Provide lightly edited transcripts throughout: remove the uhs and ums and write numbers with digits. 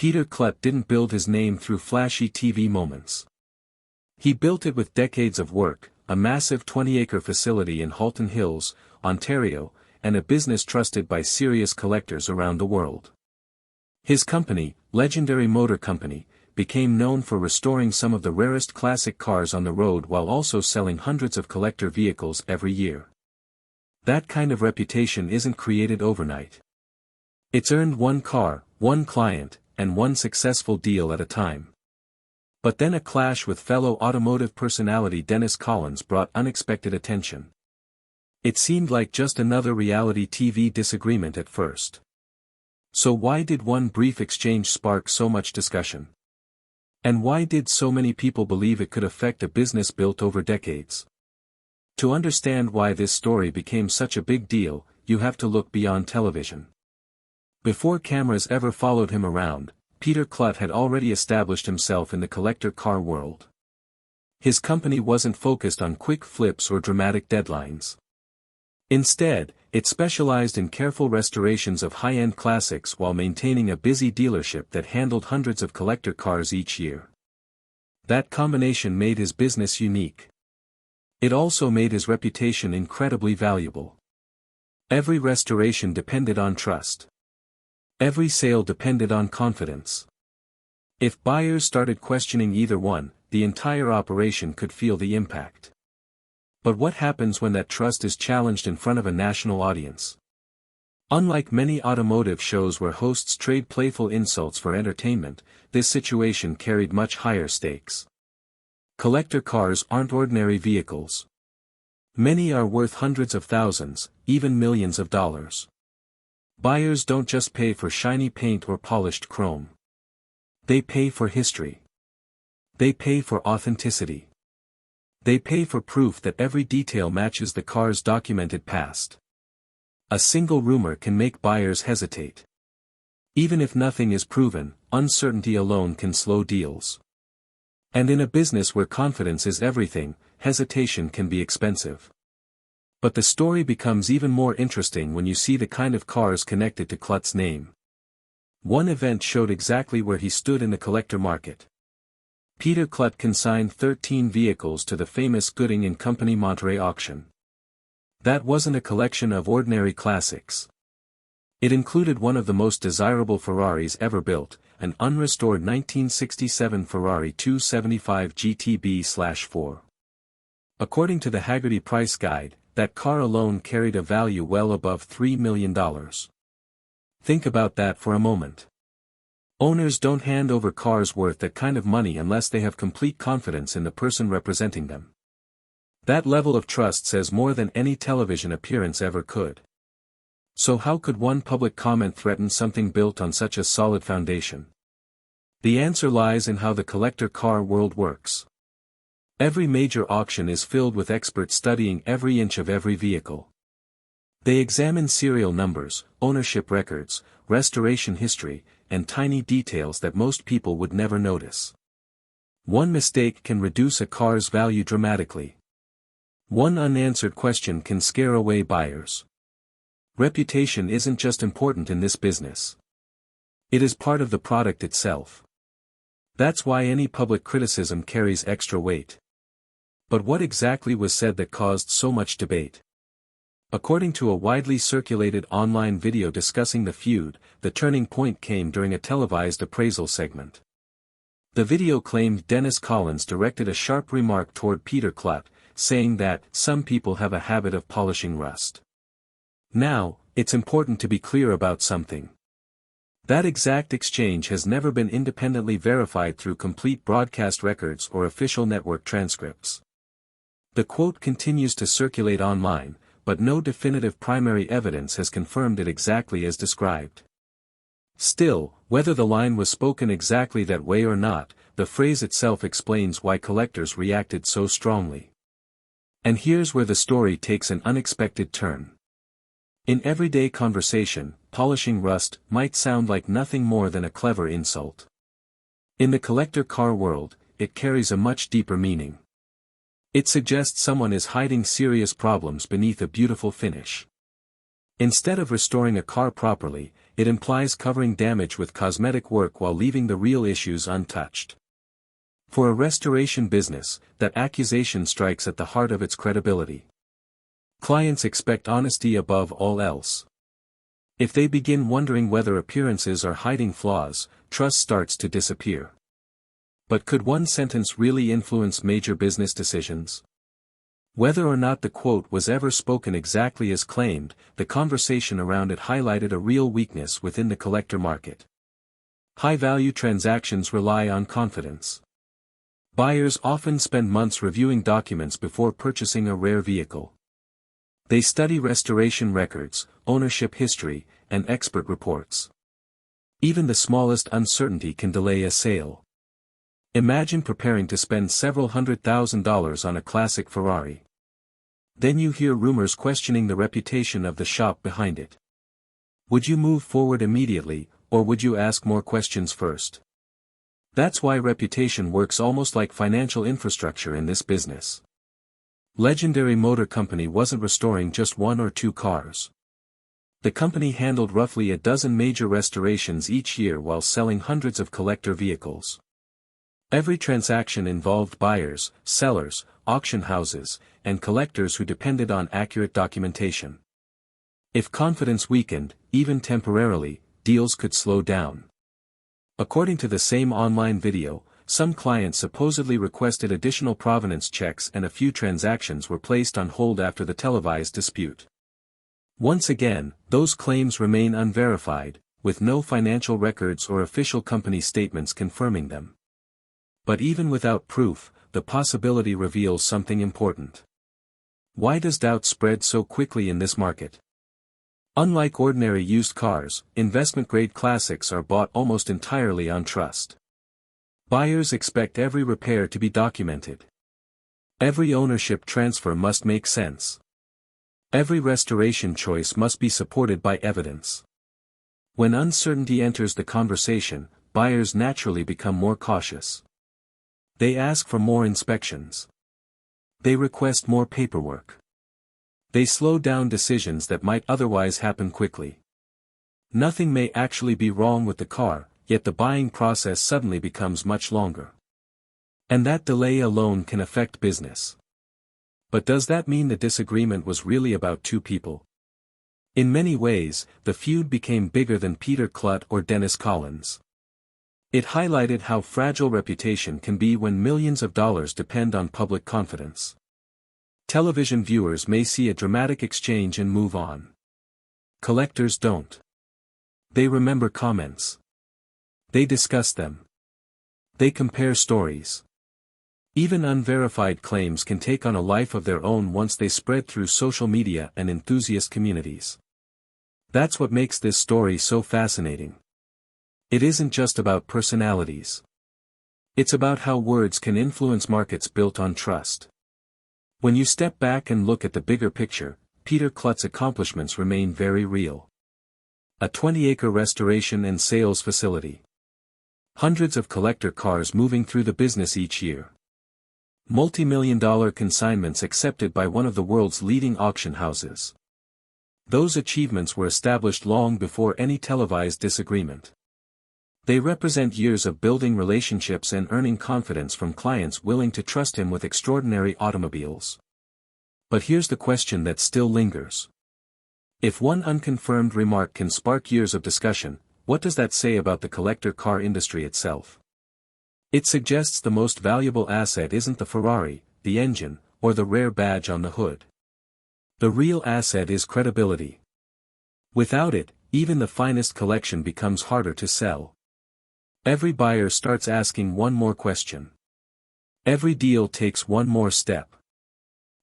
Peter Klutt didn't build his name through flashy TV moments. He built it with decades of work, a massive 20-acre facility in Halton Hills, Ontario, and a business trusted by serious collectors around the world. His company, Legendary Motor Company, became known for restoring some of the rarest classic cars on the road while also selling hundreds of collector vehicles every year. That kind of reputation isn't created overnight. It's earned one car, one client, and one successful deal at a time. But then a clash with fellow automotive personality Dennis Collins brought unexpected attention. It seemed like just another reality TV disagreement at first. So why did one brief exchange spark so much discussion? And why did so many people believe it could affect a business built over decades? To understand why this story became such a big deal, you have to look beyond television. Before cameras ever followed him around, Peter Klutt had already established himself in the collector car world. His company wasn't focused on quick flips or dramatic deadlines. Instead, it specialized in careful restorations of high-end classics while maintaining a busy dealership that handled hundreds of collector cars each year. That combination made his business unique. It also made his reputation incredibly valuable. Every restoration depended on trust. Every sale depended on confidence. If buyers started questioning either one, the entire operation could feel the impact. But what happens when that trust is challenged in front of a national audience? Unlike many automotive shows where hosts trade playful insults for entertainment, this situation carried much higher stakes. Collector cars aren't ordinary vehicles. Many are worth hundreds of thousands, even millions of dollars. Buyers don't just pay for shiny paint or polished chrome. They pay for history. They pay for authenticity. They pay for proof that every detail matches the car's documented past. A single rumor can make buyers hesitate. Even if nothing is proven, uncertainty alone can slow deals. And in a business where confidence is everything, hesitation can be expensive. But the story becomes even more interesting when you see the kind of cars connected to Klutt's name. One event showed exactly where he stood in the collector market. Peter Klutt consigned 13 vehicles to the famous Gooding & Company Monterey auction. That wasn't a collection of ordinary classics. It included one of the most desirable Ferraris ever built, an unrestored 1967 Ferrari 275 GTB/4. According to the Haggerty Price Guide, that car alone carried a value well above $3 million. Think about that for a moment. Owners don't hand over cars worth that kind of money unless they have complete confidence in the person representing them. That level of trust says more than any television appearance ever could. So how could one public comment threaten something built on such a solid foundation? The answer lies in how the collector car world works. Every major auction is filled with experts studying every inch of every vehicle. They examine serial numbers, ownership records, restoration history, and tiny details that most people would never notice. One mistake can reduce a car's value dramatically. One unanswered question can scare away buyers. Reputation isn't just important in this business. It is part of the product itself. That's why any public criticism carries extra weight. But what exactly was said that caused so much debate? According to a widely circulated online video discussing the feud, the turning point came during a televised appraisal segment. The video claimed Dennis Collins directed a sharp remark toward Peter Klutt, saying that some people have a habit of polishing rust. Now, it's important to be clear about something. That exact exchange has never been independently verified through complete broadcast records or official network transcripts. The quote continues to circulate online, but no definitive primary evidence has confirmed it exactly as described. Still, whether the line was spoken exactly that way or not, the phrase itself explains why collectors reacted so strongly. And here's where the story takes an unexpected turn. In everyday conversation, polishing rust might sound like nothing more than a clever insult. In the collector car world, it carries a much deeper meaning. It suggests someone is hiding serious problems beneath a beautiful finish. Instead of restoring a car properly, it implies covering damage with cosmetic work while leaving the real issues untouched. For a restoration business, that accusation strikes at the heart of its credibility. Clients expect honesty above all else. If they begin wondering whether appearances are hiding flaws, trust starts to disappear. But could one sentence really influence major business decisions? Whether or not the quote was ever spoken exactly as claimed, the conversation around it highlighted a real weakness within the collector market. High-value transactions rely on confidence. Buyers often spend months reviewing documents before purchasing a rare vehicle. They study restoration records, ownership history, and expert reports. Even the smallest uncertainty can delay a sale. Imagine preparing to spend several $100,000 on a classic Ferrari. Then you hear rumors questioning the reputation of the shop behind it. Would you move forward immediately, or would you ask more questions first? That's why reputation works almost like financial infrastructure in this business. Legendary Motor Company wasn't restoring just one or two cars. The company handled roughly a dozen major restorations each year while selling hundreds of collector vehicles. Every transaction involved buyers, sellers, auction houses, and collectors who depended on accurate documentation. If confidence weakened, even temporarily, deals could slow down. According to the same online video, some clients supposedly requested additional provenance checks and a few transactions were placed on hold after the televised dispute. Once again, those claims remain unverified, with no financial records or official company statements confirming them. But even without proof, the possibility reveals something important. Why does doubt spread so quickly in this market? Unlike ordinary used cars, investment-grade classics are bought almost entirely on trust. Buyers expect every repair to be documented. Every ownership transfer must make sense. Every restoration choice must be supported by evidence. When uncertainty enters the conversation, buyers naturally become more cautious. They ask for more inspections. They request more paperwork. They slow down decisions that might otherwise happen quickly. Nothing may actually be wrong with the car, yet the buying process suddenly becomes much longer. And that delay alone can affect business. But does that mean the disagreement was really about two people? In many ways, the feud became bigger than Peter Klutt or Dennis Collins. It highlighted how fragile reputation can be when millions of dollars depend on public confidence. Television viewers may see a dramatic exchange and move on. Collectors don't. They remember comments. They discuss them. They compare stories. Even unverified claims can take on a life of their own once they spread through social media and enthusiast communities. That's what makes this story so fascinating. It isn't just about personalities. It's about how words can influence markets built on trust. When you step back and look at the bigger picture, Peter Klutt's accomplishments remain very real. A 20-acre restoration and sales facility. Hundreds of collector cars moving through the business each year. Multi-million-dollar consignments accepted by one of the world's leading auction houses. Those achievements were established long before any televised disagreement. They represent years of building relationships and earning confidence from clients willing to trust him with extraordinary automobiles. But here's the question that still lingers. If one unconfirmed remark can spark years of discussion, what does that say about the collector car industry itself? It suggests the most valuable asset isn't the Ferrari, the engine, or the rare badge on the hood. The real asset is credibility. Without it, even the finest collection becomes harder to sell. Every buyer starts asking one more question. Every deal takes one more step.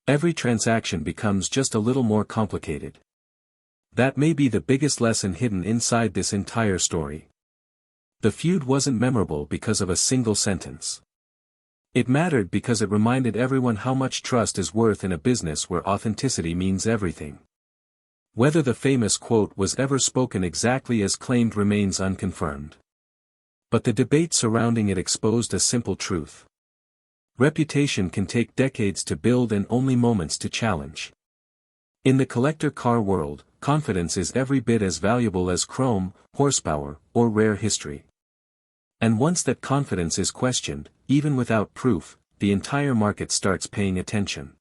Every transaction becomes just a little more complicated. That may be the biggest lesson hidden inside this entire story. The feud wasn't memorable because of a single sentence. It mattered because it reminded everyone how much trust is worth in a business where authenticity means everything. Whether the famous quote was ever spoken exactly as claimed remains unconfirmed. But the debate surrounding it exposed a simple truth. Reputation can take decades to build and only moments to challenge. In the collector car world, confidence is every bit as valuable as chrome, horsepower, or rare history. And once that confidence is questioned, even without proof, the entire market starts paying attention.